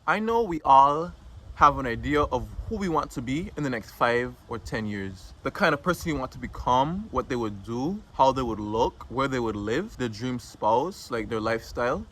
I know we all have an idea of who we want to be in the next 5 or 10 years. The kind of person you want to become, what they would do, how they would look, where they would live, their dream spouse, like their lifestyle.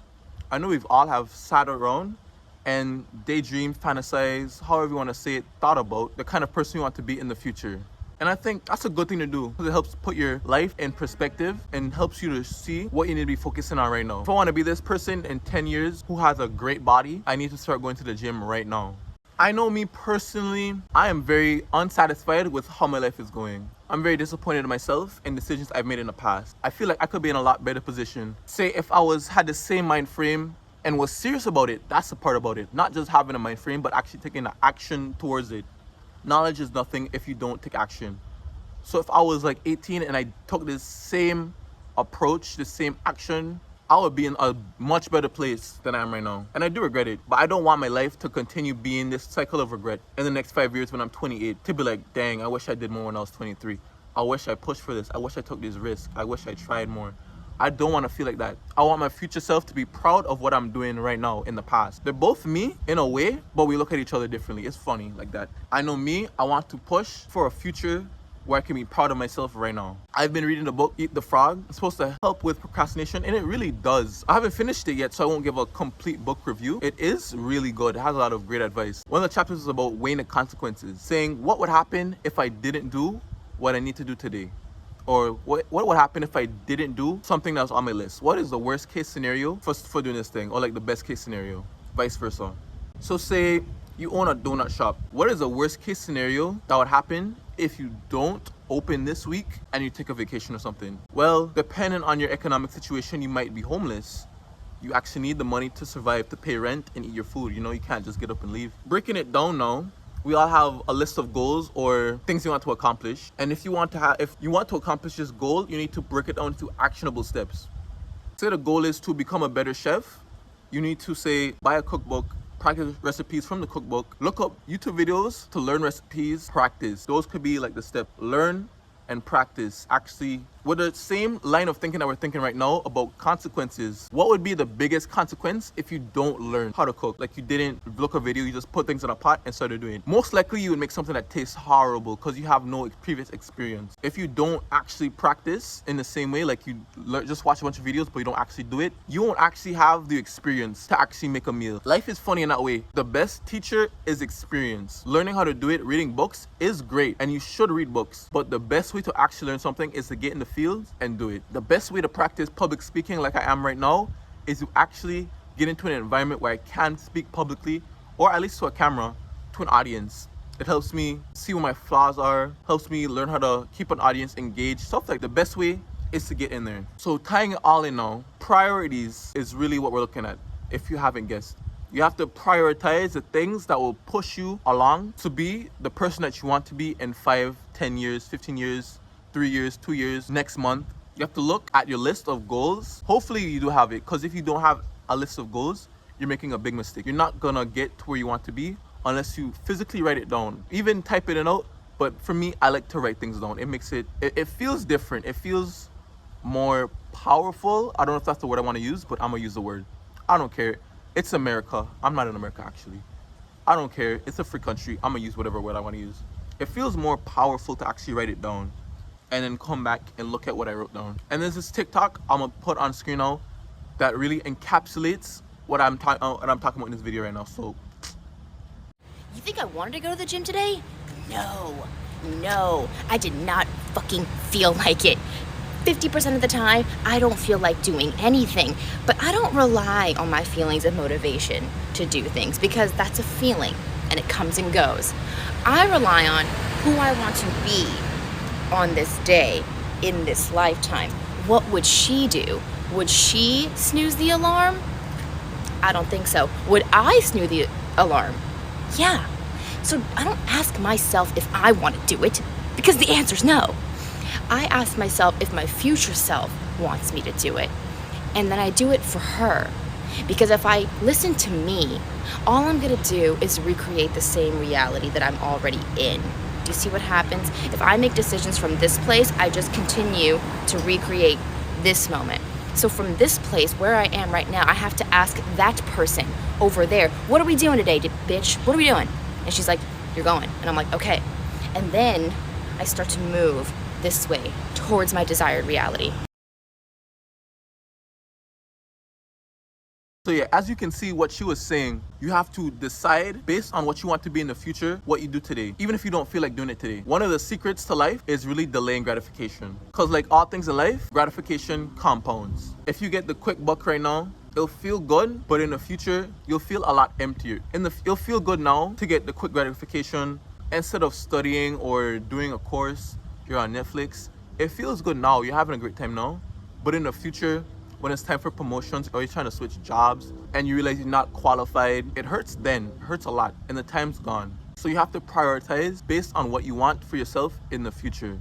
I know we've all have sat around and daydream, fantasize, however you want to say it, thought about the kind of person you want to be in the future. And I think that's a good thing to do because it helps put your life in perspective and helps you to see what you need to be focusing on right now. If I want to be this person in 10 years who has a great body, I need to start going to the gym right now. I know me personally, I am very unsatisfied with how my life is going. I'm very disappointed in myself and decisions I've made in the past. I feel like I could be in a lot better position. Say if I had the same mind frame and was serious about it, that's the part about it. Not just having a mind frame, but actually taking the action towards it. Knowledge is nothing if you don't take action. So if I was like 18 and I took this same approach, the same action, I would be in a much better place than I am right now. And I do regret it, but I don't want my life to continue being this cycle of regret in the next 5 years when I'm 28, to be like, dang, I wish I did more when I was 23. I wish I pushed for this. I wish I took this risk. I wish I tried more. I don't want to feel like that. I want my future self to be proud of what I'm doing right now in the past. They're both me in a way, but we look at each other differently. It's funny like that. I know me, I want to push for a future where I can be proud of myself right now. I've been reading the book, Eat the Frog. It's supposed to help with procrastination, and it really does. I haven't finished it yet, so I won't give a complete book review. It is really good. It has a lot of great advice. One of the chapters is about weighing the consequences, saying what would happen if I didn't do what I need to do today? Or what would happen if I didn't do something that was on my list? What is the worst case scenario for doing this thing? Or like the best case scenario, vice versa. So say you own a donut shop. What is the worst case scenario that would happen if you don't open this week and you take a vacation or something? Well, depending on your economic situation, you might be homeless. You actually need the money to survive, to pay rent and eat your food. You know, you can't just get up and leave. Breaking it down now, we all have a list of goals or things you want to accomplish. And if you want to accomplish this goal, you need to break it down into actionable steps. Say the goal is to become a better chef. You need to say, buy a cookbook, practice recipes from the cookbook, look up YouTube videos to learn recipes, practice. Those could be like the step, learn and practice. Actually, with the same line of thinking that we're thinking right now about consequences, what would be the biggest consequence if you don't learn how to cook? Like you didn't look a video, you just put things in a pot and started doing it. Most likely you would make something that tastes horrible because you have no previous experience. If you don't actually practice in the same way, like you just watch a bunch of videos but you don't actually do it, you won't actually have the experience to actually make a meal. Life is funny in that way. The best teacher is experience. Learning how to do it, reading books is great and you should read books, but the best way to actually learn something is to get in the field and do it. The best way to practice public speaking like I am right now is to actually get into an environment where I can speak publicly, or at least to a camera, to an audience. It helps me see where my flaws are, helps me learn how to keep an audience engaged, stuff like the best way is to get in there. So tying it all in now, priorities is really what we're looking at, if you haven't guessed. You have to prioritize the things that will push you along to be the person that you want to be in 5, 10 years, 15 years, 3 years, 2 years, next month. You have to look at your list of goals. Hopefully you do have it, because if you don't have a list of goals, you're making a big mistake. You're not gonna get to where you want to be unless you physically write it down. Even type it out, but for me, I like to write things down. It makes it feels different. It feels more powerful. I don't know if that's the word I want to use, but I'm gonna use the word. I don't care. It's America. I'm not in America, actually. I don't care. It's a free country. I'm gonna use whatever word I want to use. It feels more powerful to actually write it down and then come back and look at what I wrote down. And there's this TikTok I'm gonna put on screen now that really encapsulates what I'm talking about in this video right now. So, you think I wanted to go to the gym today? No, I did not fucking feel like it. 50% of the time, I don't feel like doing anything, but I don't rely on my feelings of motivation to do things because that's a feeling and it comes and goes. I rely on who I want to be on this day, in this lifetime. What would she do? Would she snooze the alarm? I don't think so. Would I snooze the alarm? Yeah. So I don't ask myself if I want to do it, because the answer's no. I ask myself if my future self wants me to do it, and then I do it for her. Because if I listen to me, all I'm gonna do is recreate the same reality that I'm already in. Do you see what happens? If I make decisions from this place, I just continue to recreate this moment. So from this place where I am right now, I have to ask that person over there, what are we doing today, bitch? What are we doing? And she's like, you're going. And I'm like, okay. And then I start to move this way towards my desired reality. So yeah, as you can see what she was saying, you have to decide based on what you want to be in the future, what you do today, even if you don't feel like doing it today. One of the secrets to life is really delaying gratification. Because like all things in life, gratification compounds. If you get the quick buck right now, it'll feel good, but in the future, you'll feel a lot emptier. It'll feel good now to get the quick gratification instead of studying or doing a course. You're on Netflix. It feels good now. You're having a great time now, but in the future, when it's time for promotions or you're trying to switch jobs and you realize you're not qualified, it hurts then. It hurts a lot and the time's gone. So you have to prioritize based on what you want for yourself in the future,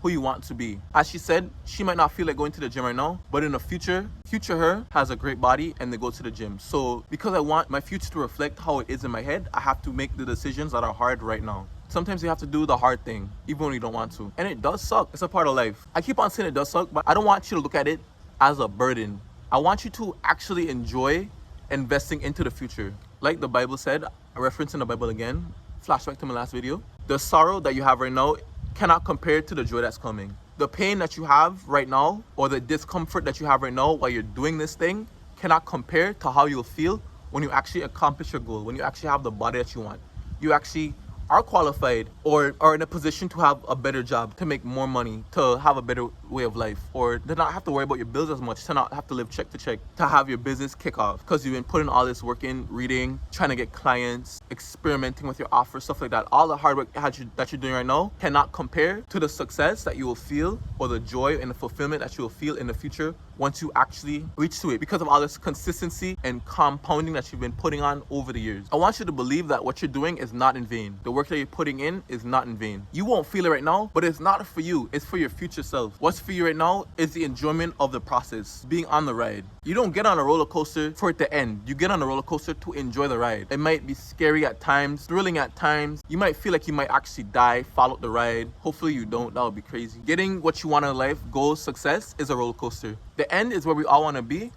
who you want to be. As she said, she might not feel like going to the gym right now, but in the future her has a great body and they go to the gym. So because I want my future to reflect how it is in my head, I have to make the decisions that are hard right now. Sometimes you have to do the hard thing, even when you don't want to. And it does suck. It's a part of life. I keep on saying it does suck, but I don't want you to look at it as a burden. I want you to actually enjoy investing into the future. Like the Bible said, referencing the Bible again, flashback to my last video, the sorrow that you have right now cannot compare to the joy that's coming. The pain that you have right now or the discomfort that you have right now while you're doing this thing cannot compare to how you'll feel when you actually accomplish your goal, when you actually have the body that you want. You actually are qualified or are in a position to have a better job, to make more money, to have a better way of life, or to not have to worry about your bills as much, to not have to live check to check, to have your business kick off because you've been putting all this work in, reading, trying to get clients, experimenting with your offer, stuff like that. All the hard work that you're doing right now cannot compare to the success that you will feel or the joy and the fulfillment that you will feel in the future once you actually reach to it, because of all this consistency and compounding that you've been putting on over the years. I want you to believe that what you're doing is not in vain. The work that you're putting in is not in vain. You won't feel it right now, but it's not for you. It's for your future self. What's for you right now is the enjoyment of the process, being on the ride. You don't get on a roller coaster for it to end. You get on a roller coaster to enjoy the ride. It might be scary at times, thrilling at times. You might feel like you might actually die, follow the ride. Hopefully you don't. That would be crazy. Getting what you want in life, goals, success, is a roller coaster. The end is where we all want to be,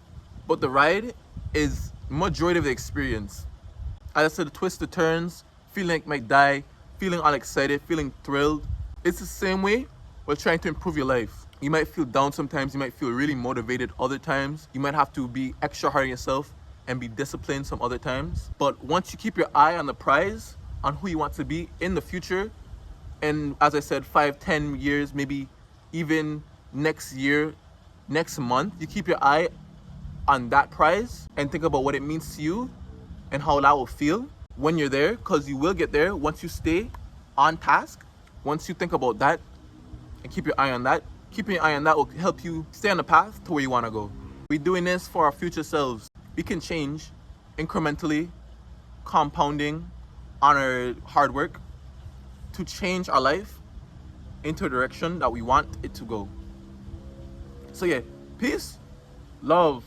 but the ride is majority of the experience. As I said, the twists, the turns, feeling like you might die, feeling all excited, feeling thrilled. It's the same way with trying to improve your life. You might feel down sometimes, you might feel really motivated other times. You might have to be extra hard on yourself and be disciplined some other times. But once you keep your eye on the prize, on who you want to be in the future, and as I said, 5-10 years, maybe even next year, next month, you keep your eye on that prize and think about what it means to you and how that will feel when you're there, because you will get there once you stay on task. Once you think about that and keep your eye on that, keeping your eye on that will help you stay on the path to where you want to go. We're doing this for our future selves. We can change incrementally, compounding on our hard work to change our life into a direction that we want it to go. So yeah, peace, love.